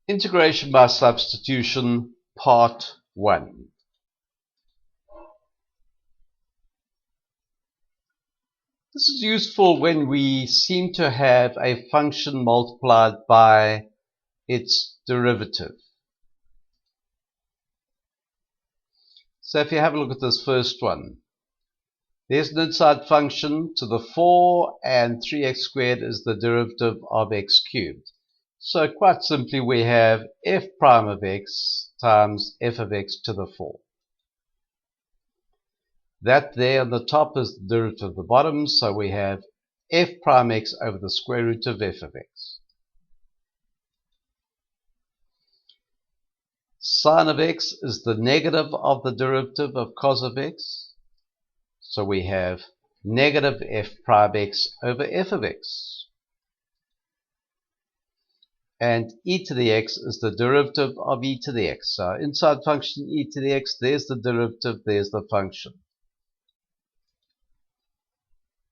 Integration by substitution, part 1. This is useful when we seem to have a function multiplied by its derivative. So if you have a look at this first one, there's an inside function to the 4 and 3x squared is the derivative of x cubed. So quite simply we have f prime of x times f of x to the 4. That there on the top is the derivative of the bottom, so we have f prime x over the square root of f of x. Sine of x is the negative of the derivative of cos of x. So we have negative f prime x over f of x. And e to the x is the derivative of e to the x. So inside function e to the x, there's the derivative, there's the function.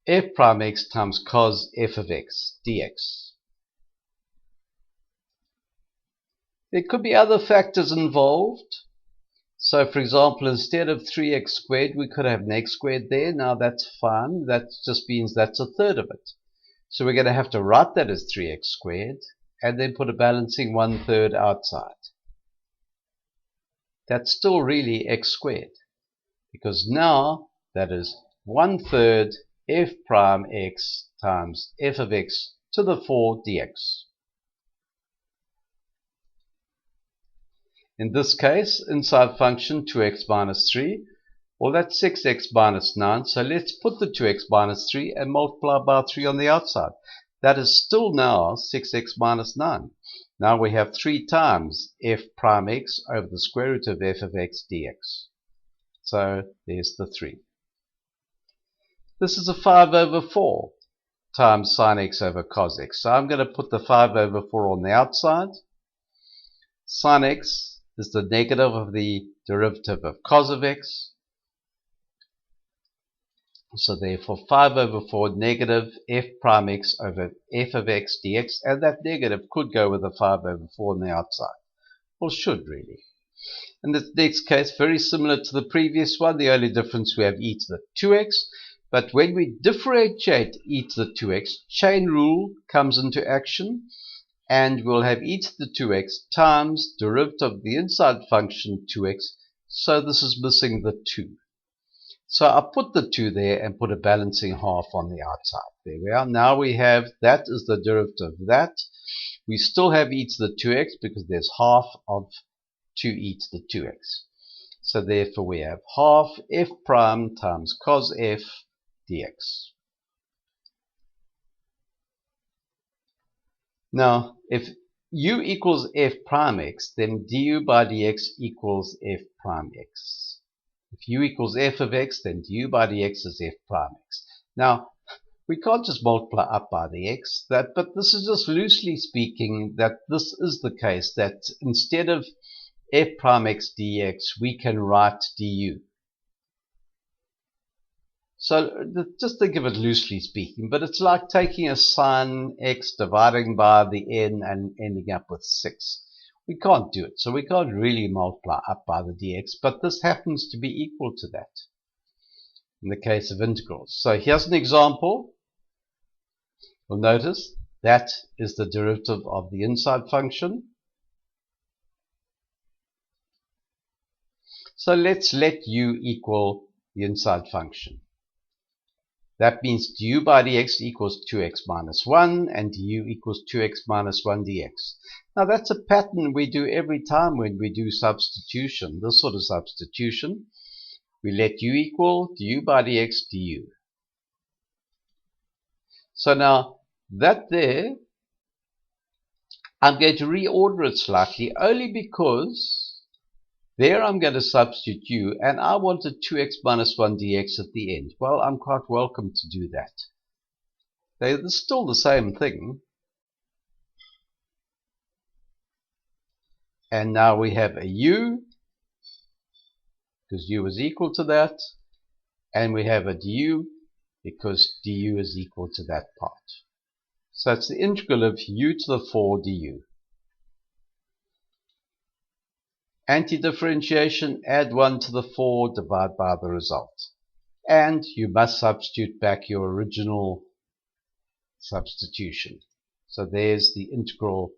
F prime x times cos f of x dx. There could be other factors involved. So for example, instead of 3x squared, we could have an x squared there. Now that's fine. That just means that's a third of it. So we're going to have to write that as 3x squared and then put a balancing 1/3 outside. That's still really x squared, because now that is 1/3 f prime x times f of x to the 4 dx. In this case, inside function 2x minus 3, well that's 6x minus 9, so let's put the 2x minus 3 and multiply by 3 on the outside. That is still now 6x minus 9. Now we have 3 times f prime x over the square root of f of x dx. So there's the 3. This is a 5/4 times sine x over cos x. So I'm going to put the 5/4 on the outside. Sine x is the negative of the derivative of cos of x. So therefore 5/4 negative f prime x over f of x dx, and that negative could go with a 5/4 on the outside. Well, should really. In the next case, very similar to the previous one, the only difference we have e to the 2x, but when we differentiate e to the 2x, chain rule comes into action, and we'll have e to the 2x times derivative of the inside function 2x, so this is missing the 2. So I put the 2 there and put a balancing half on the outside. There we are. Now we have that is the derivative of that. We still have e to the 2x because there's half of 2e to the 2x. So therefore we have half f prime times cos f dx. Now if u equals f prime x, then du by dx equals f prime x. If u equals f of x, then du by dx is f prime x. Now, we can't just multiply up by the x, but this is just loosely speaking that this is the case, that instead of f prime x dx, we can write du. So just think of it loosely speaking, but it's like taking a sine x, dividing by the n, and ending up with 6. We can't do it, so we can't really multiply up by the dx, but this happens to be equal to that in the case of integrals. So here's an example. You'll notice that is the derivative of the inside function. So let's let u equal the inside function. That means du by dx equals 2x minus 1 and du equals 2x minus 1 dx. Now that's a pattern we do every time when we do substitution, this sort of substitution. We let u equal du by dx du. So now that there, I'm going to reorder it slightly only because there I'm going to substitute u, and I wanted 2x minus 1 dx at the end. Well, I'm quite welcome to do that. They're still the same thing. And now we have a u, because u is equal to that. And we have a du, because du is equal to that part. So it's the integral of u to the 4 du. Anti-differentiation, add 1 to the 4, divide by the result. And you must substitute back your original substitution. So there's the integral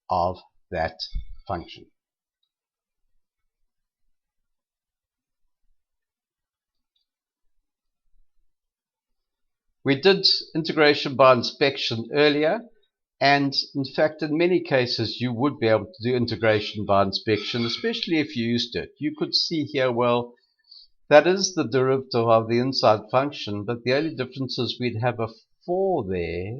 of that function. We did integration by inspection earlier, and in fact in many cases you would be able to do integration by inspection, especially if you used it. You could see here, well, that is the derivative of the inside function, but the only difference is we'd have a 4 there.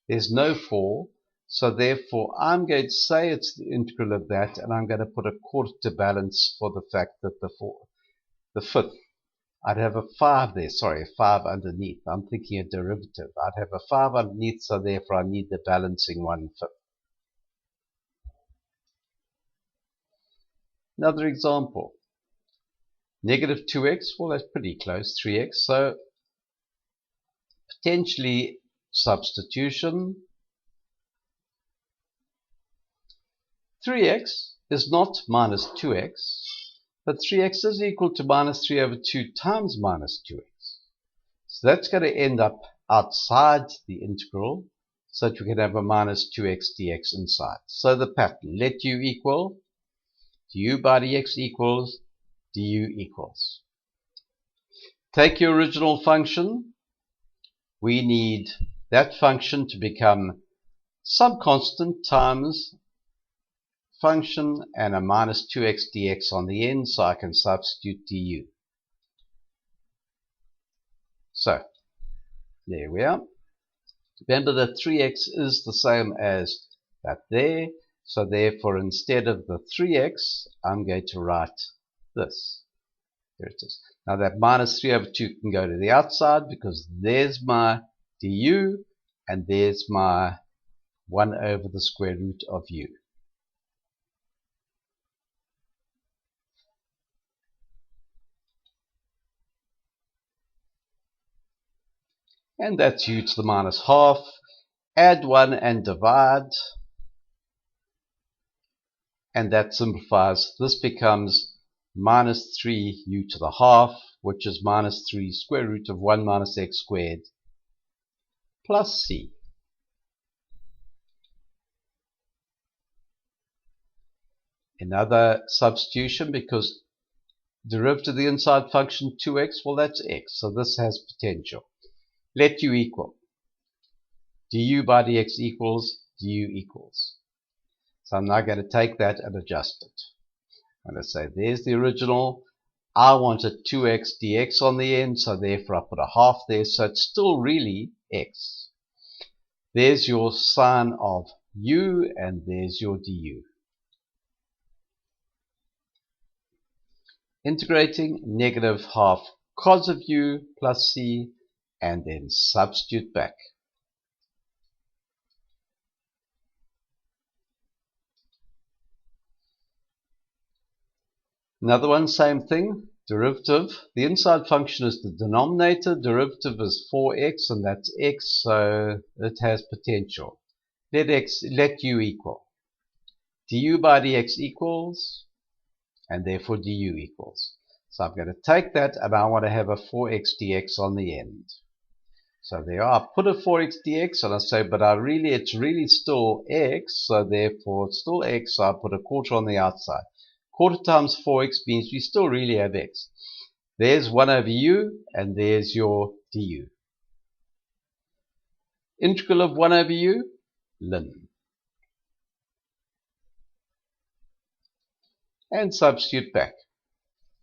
There's no 4, so therefore I'm going to say it's the integral of that, and I'm going to put a quarter to balance for the fact that the fifth, I'd have a 5 there, sorry, a 5 underneath. I'm thinking a derivative. I'd have a 5 underneath, so therefore I need the balancing 1/5. Another example. Negative 2x, well that's pretty close, 3x, so potentially substitution. 3x is not minus 2x, but 3x is equal to minus 3 over 2 times minus 2x. So that's going to end up outside the integral, so that we can have a minus 2x dx inside. So the pattern, let u equal, du by dx equals, du equals. Take your original function. We need that function to become some constant times function and a minus 2x dx on the end, so I can substitute du. So there we are. Remember that 3x is the same as that there, so therefore instead of the 3x I'm going to write this. There it is. Now that minus 3 over 2 can go to the outside because there's my du and there's my 1 over the square root of u. And that's u to the minus half. Add 1 and divide. And that simplifies. This becomes minus 3u to the half, which is minus 3 square root of 1 minus x squared plus c. Another substitution, because derivative of the inside function 2x, well that's x, so this has potential. Let u equal. Du by dx equals, du equals. So I'm now going to take that and adjust it. I'm going to say there's the original. I wanted 2x dx on the end, so therefore I put a half there, so it's still really x. There's your sign of u, and there's your du. Integrating negative half cos of u plus c, and then substitute back. Another one, same thing, derivative. The inside function is the denominator, derivative is 4x, and that's x, so it has potential. Let u equal. Du by dx equals, and therefore du equals. So I'm going to take that, and I want to have a 4x dx on the end. So there I put a 4x dx, and I say, but it's really still x, so therefore it's still x, so I put a quarter on the outside. Quarter times 4x means we still really have x. There's 1 over u, and there's your du. Integral of 1 over u, ln. And substitute back.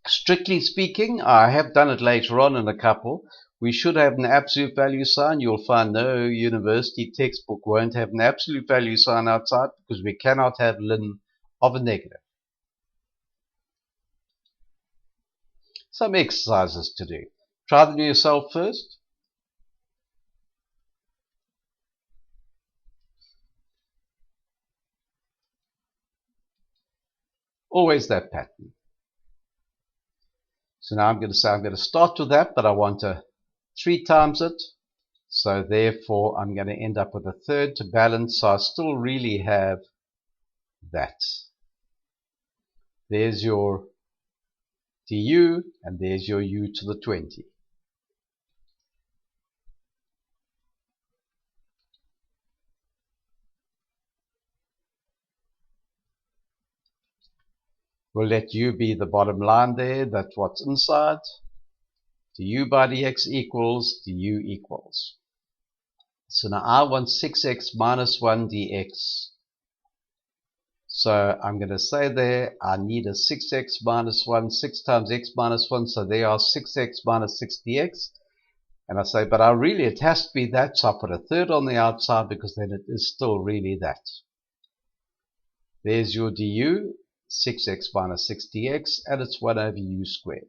Strictly speaking, I have done it later on in a couple. We should have an absolute value sign. You'll find no university textbook won't have an absolute value sign outside because we cannot have ln of a negative. Some exercises to do. Try them yourself first. Always that pattern. So now I'm going to say I'm going to start with that, but I want to 3 times it. So therefore I'm going to end up with a third to balance. So I still really have that. There's your du, and there's your u to the 20. We'll let u be the bottom line there, that's what's inside. Du by dx equals du equals. So now I want 6x minus 1 dx. So I'm going to say there, I need a 6x minus 1, 6 times x minus 1, so there are 6x minus 6 dx. And I say, but it has to be that, so I put a third on the outside because then it is still really that. There's your du, 6x minus 6 dx, and it's 1 over u squared.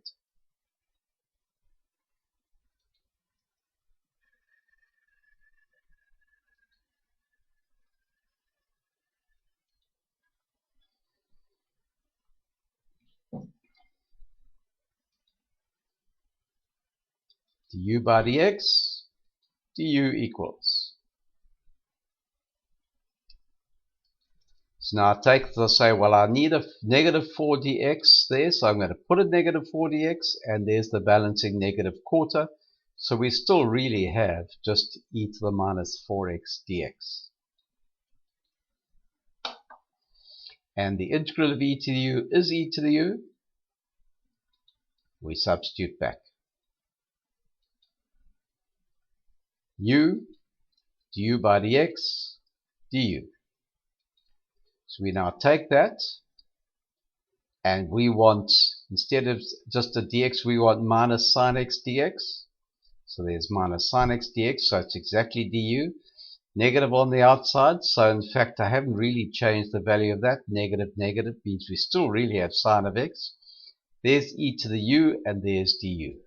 Du by dx, du equals. So now I say, well, I need a negative 4 dx there, so I'm going to put a negative 4 dx, and there's the balancing negative quarter. So we still really have just e to the minus 4x dx. And the integral of e to the u is e to the u. We substitute back. U, du by dx, du. So we now take that, and we want, instead of just a dx, we want minus sine x dx. So there's minus sine x dx, so it's exactly du. Negative on the outside, so in fact I haven't really changed the value of that. Negative, negative means we still really have sine of x. There's e to the u, and there's du.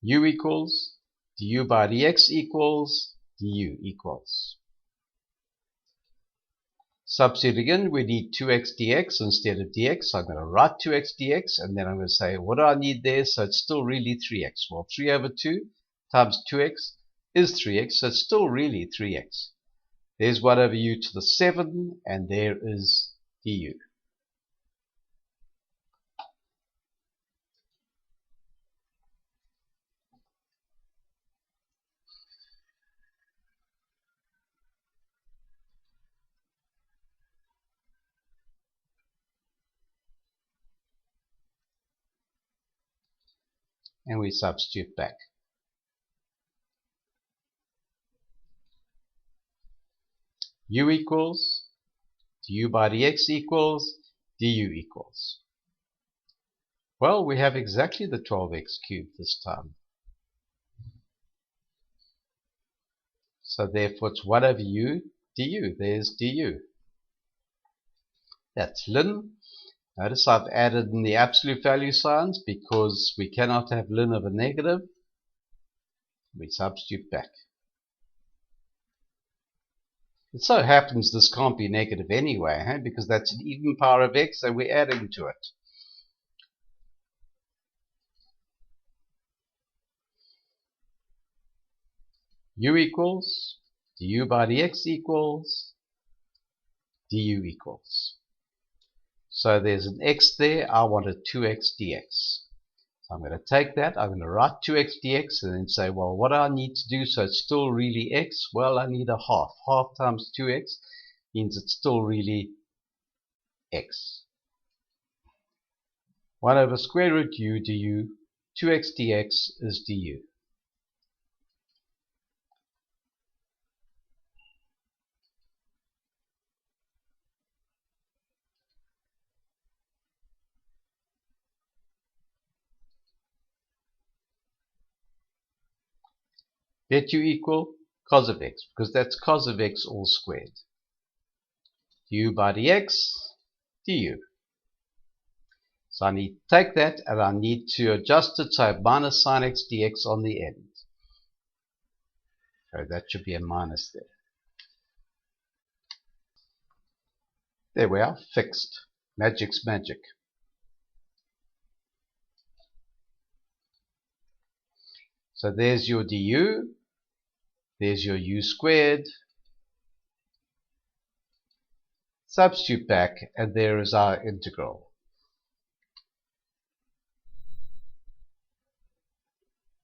U equals, du by dx equals, du equals. Substitute again, we need 2x dx instead of dx, so I'm going to write 2x dx, and then I'm going to say, what do I need there? So it's still really 3x. Well, 3 over 2 times 2x is 3x, so it's still really 3x. There's 1 over u to the 7, and there is du. And we substitute back. U equals, du by dx equals, du equals. Well, we have exactly the 12x cubed this time. So therefore it's 1 over u du. There's du. That's ln. Notice I've added in the absolute value signs because we cannot have ln of a negative. We substitute back. It so happens this can't be negative anyway, because that's an even power of x and we're adding to it. U equals, du by dx equals, du equals. So there's an x there, I want a 2x dx. So I'm going to take that, I'm going to write 2x dx and then say, well, what do I need to do so it's still really x? Well, I need a half. Half times 2x means it's still really x. 1 over square root u du, 2x dx is du. Let u equal cos of x, because that's cos of x all squared. Du by dx, du. So I need to take that and I need to adjust it so I have minus sine x dx on the end. So that should be a minus there. There we are, fixed. Magic's magic. So there's your du, there's your u squared. Substitute back, and there is our integral.